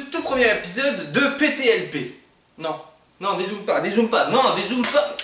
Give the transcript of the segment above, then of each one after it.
tout premier épisode de PTLP. Non, dézoome pas, non, dézoome pas.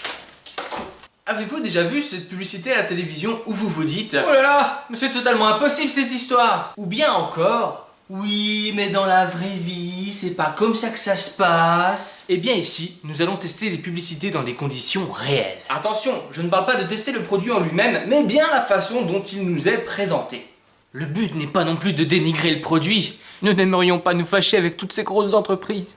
Avez-vous déjà vu cette publicité à la télévision où vous vous dites « Oh là là, mais c'est totalement impossible cette histoire !» Ou bien encore « Oui, mais dans la vraie vie, c'est pas comme ça que ça se passe !» Eh bien ici, nous allons tester les publicités dans des conditions réelles. Attention, je ne parle pas de tester le produit en lui-même, mais bien la façon dont il nous est présenté. Le but n'est pas non plus de dénigrer le produit. Nous n'aimerions pas nous fâcher avec toutes ces grosses entreprises.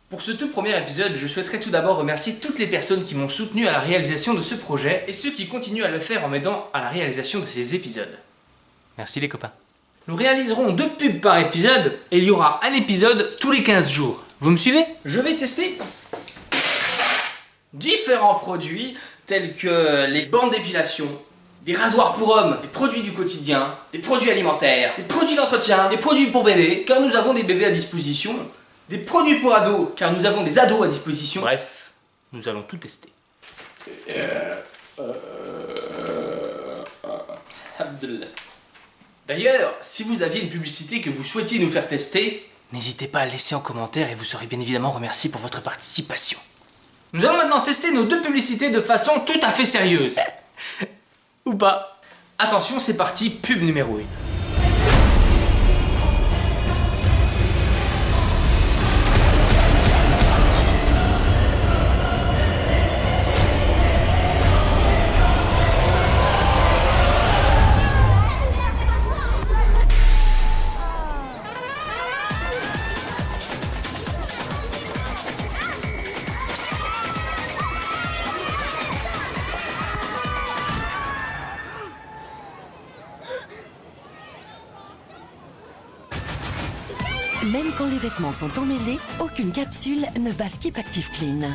Pour ce tout premier épisode, je souhaiterais tout d'abord remercier toutes les personnes qui m'ont soutenu à la réalisation de ce projet et ceux qui continuent à le faire en m'aidant à la réalisation de ces épisodes. Merci les copains. Nous réaliserons 2 pubs par épisode et il y aura un épisode tous les 15 jours. Vous me suivez? Je vais tester différents produits tels que les bandes d'épilation, des rasoirs pour hommes, des produits du quotidien, des produits alimentaires, des produits d'entretien, des produits pour bébés, car nous avons des bébés à disposition, des produits pour ados, car nous avons des ados à disposition. Bref, nous allons tout tester. Abdullah. D'ailleurs, si vous aviez une publicité que vous souhaitiez nous faire tester, n'hésitez pas à le laisser en commentaire et vous serez bien évidemment remercié pour votre participation. Nous allons maintenant tester nos 2 publicités de façon tout à fait sérieuse. Ou pas. Attention, c'est parti, pub numéro 1. Même quand les vêtements sont emmêlés, aucune capsule ne bat Skip Active Clean.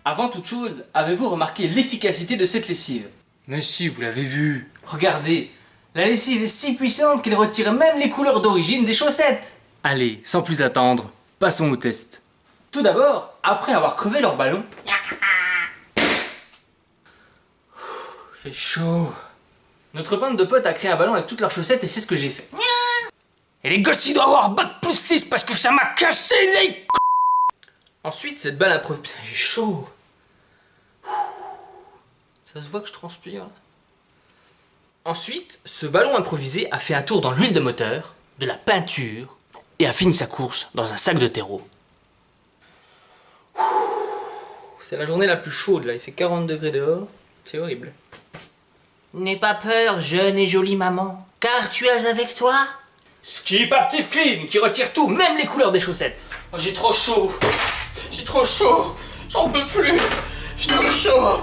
Avant toute chose, avez-vous remarqué l'efficacité de cette lessive? Mais si, vous l'avez vu. Regardez, la lessive est si puissante qu'elle retire même les couleurs d'origine des chaussettes. Allez, sans plus attendre, passons au test. Tout d'abord, après avoir crevé leur ballon... Fait chaud. Notre bande de potes a créé un ballon avec toutes leurs chaussettes et c'est ce que j'ai fait. Et les gosses, ils doivent avoir bac+6 parce que ça m'a cassé les... Ensuite, cette balle improvisée... Putain, j'ai chaud. Ça se voit que je transpire. Ensuite, ce ballon improvisé a fait un tour dans l'huile de moteur, de la peinture, et a fini sa course dans un sac de terreau. C'est la journée la plus chaude là, il fait 40 degrés dehors, c'est horrible. N'aie pas peur, jeune et jolie maman, car tu as avec toi Skip Active Clean, qui retire tout, même les couleurs des chaussettes. Oh, j'ai trop chaud, j'en peux plus, j'ai trop chaud.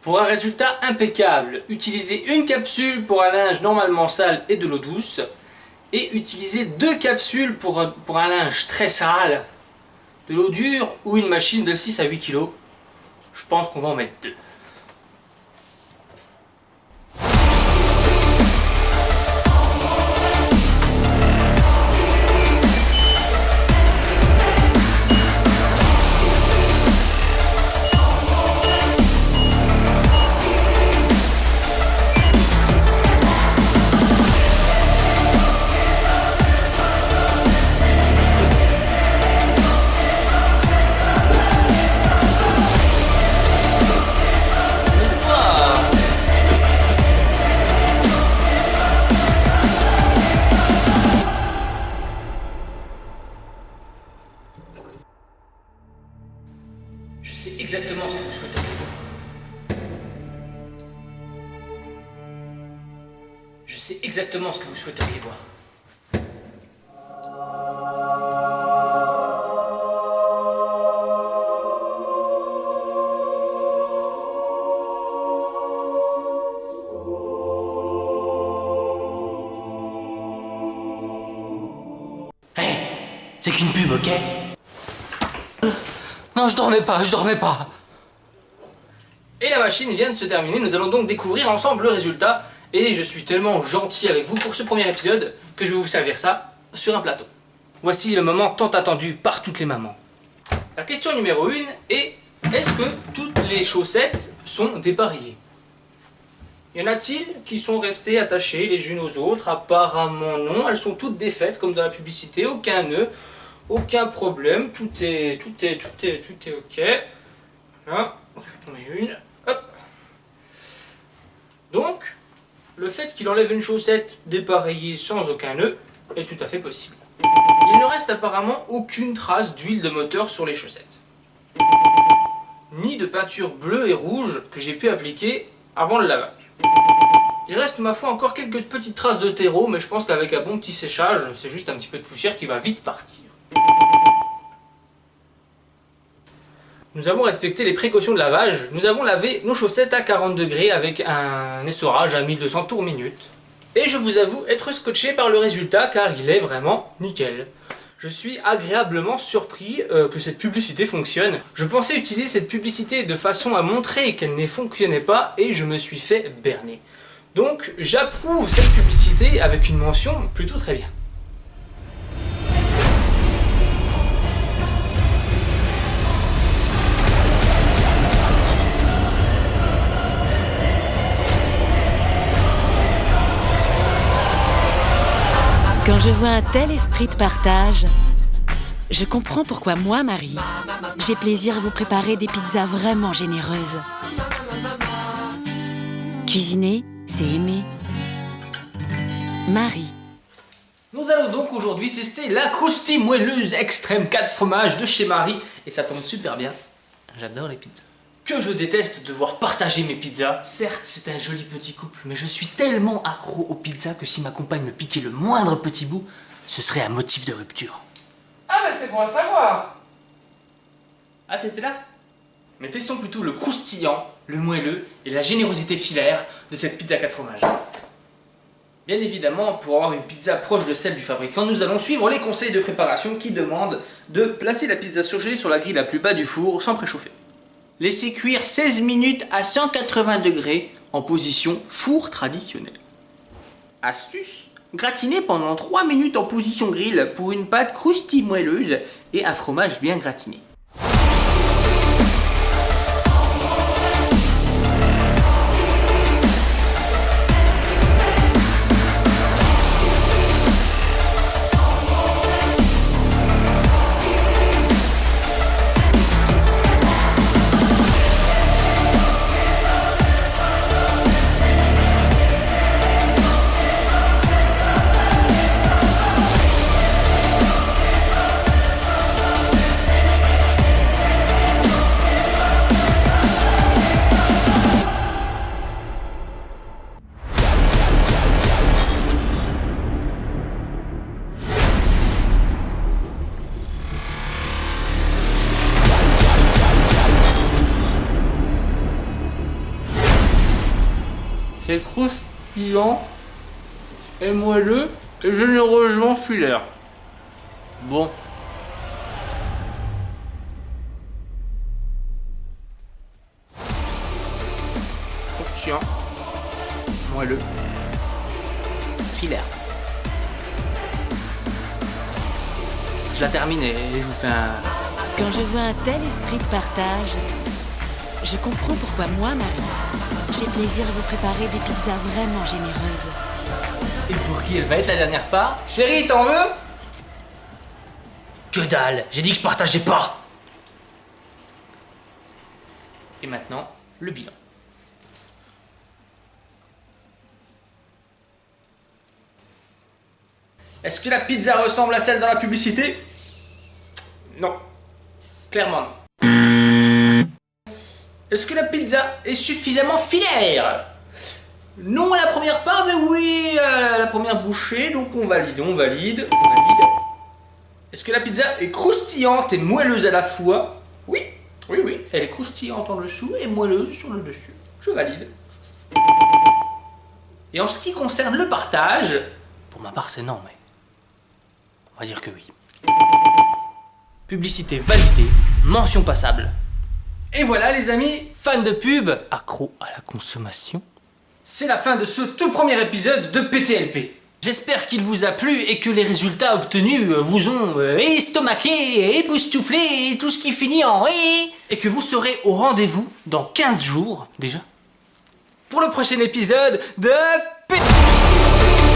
Pour un résultat impeccable, utilisez une capsule pour un linge normalement sale et de l'eau douce, et utilisez 2 capsules pour un linge très sale, de l'eau dure ou une machine de 6 à 8 kg. Je pense qu'on va en mettre 2. exactement ce que vous souhaiteriez voir. C'est qu'une pub, ok? Non, je dormais pas. Et la machine vient de se terminer, nous allons donc découvrir ensemble le résultat. Et je suis tellement gentil avec vous pour ce premier épisode que je vais vous servir ça sur un plateau. Voici le moment tant attendu par toutes les mamans. La question numéro 1 est: est-ce que toutes les chaussettes sont dépareillées? Y en a-t-il qui sont restées attachées les unes aux autres? Apparemment non, elles sont toutes défaites comme dans la publicité, aucun nœud, aucun problème, tout est ok. Là, je vais tomber une, hop. Donc, le fait qu'il enlève une chaussette dépareillée sans aucun nœud est tout à fait possible. Il ne reste apparemment aucune trace d'huile de moteur sur les chaussettes. Ni de peinture bleue et rouge que j'ai pu appliquer avant le lavage. Il reste ma foi encore quelques petites traces de terreau, mais je pense qu'avec un bon petit séchage, c'est juste un petit peu de poussière qui va vite partir. Nous avons respecté les précautions de lavage, nous avons lavé nos chaussettes à 40 degrés avec un essorage à 1200 tours minute. Et je vous avoue être scotché par le résultat car il est vraiment nickel. Je suis agréablement surpris que cette publicité fonctionne. Je pensais utiliser cette publicité de façon à montrer qu'elle ne fonctionnait pas et je me suis fait berner. Donc j'approuve cette publicité avec une mention plutôt très bien. Quand je vois un tel esprit de partage, je comprends pourquoi moi, Marie, j'ai plaisir à vous préparer des pizzas vraiment généreuses. Cuisiner, c'est aimer. Marie. Nous allons donc aujourd'hui tester la croustille moelleuse extrême 4 fromages de chez Marie. Et ça tombe super bien, j'adore les pizzas. Que je déteste devoir partager mes pizzas. Certes, c'est un joli petit couple, mais je suis tellement accro aux pizzas que si ma compagne me piquait le moindre petit bout, ce serait un motif de rupture. Ah bah c'est bon à savoir. Ah, t'étais là? Mais testons plutôt le croustillant, le moelleux et la générosité filaire de cette pizza 4 fromages. Bien évidemment, pour avoir une pizza proche de celle du fabricant, nous allons suivre les conseils de préparation qui demandent de placer la pizza surgelée sur la grille la plus bas du four sans préchauffer. Laissez cuire 16 minutes à 180 degrés en position four traditionnel. Astuce: gratiner pendant 3 minutes en position grill pour une pâte croustille moelleuse et un fromage bien gratiné. C'est croustillant et moelleux et généreusement filaire. Bon. Croustillant, moelleux, filaire. Je la termine et je vous fais un... Quand je vois un tel esprit de partage, je comprends pourquoi moi, Marie, j'ai plaisir à vous préparer des pizzas vraiment généreuses. Et pour qui elle va être la dernière part? Chérie, t'en veux? Que dalle, j'ai dit que je partageais pas. Et maintenant, le bilan. Est-ce que la pizza ressemble à celle dans la publicité? Non. Clairement non. Est-ce que la pizza est suffisamment filaire? Non à la première part, mais oui à la première bouchée, donc on valide. Est-ce que la pizza est croustillante et moelleuse à la fois? Oui, elle est croustillante en dessous et moelleuse sur le dessus. Je valide. Et en ce qui concerne le partage, pour ma part c'est non, mais on va dire que oui. Publicité validée, mention passable. Et voilà les amis, fans de pub, accros à la consommation, c'est la fin de ce tout premier épisode de PTLP. J'espère qu'il vous a plu et que les résultats obtenus vous ont estomaqué, époustouflé et tout ce qui finit en et que vous serez au rendez-vous dans 15 jours déjà pour le prochain épisode de PTLP.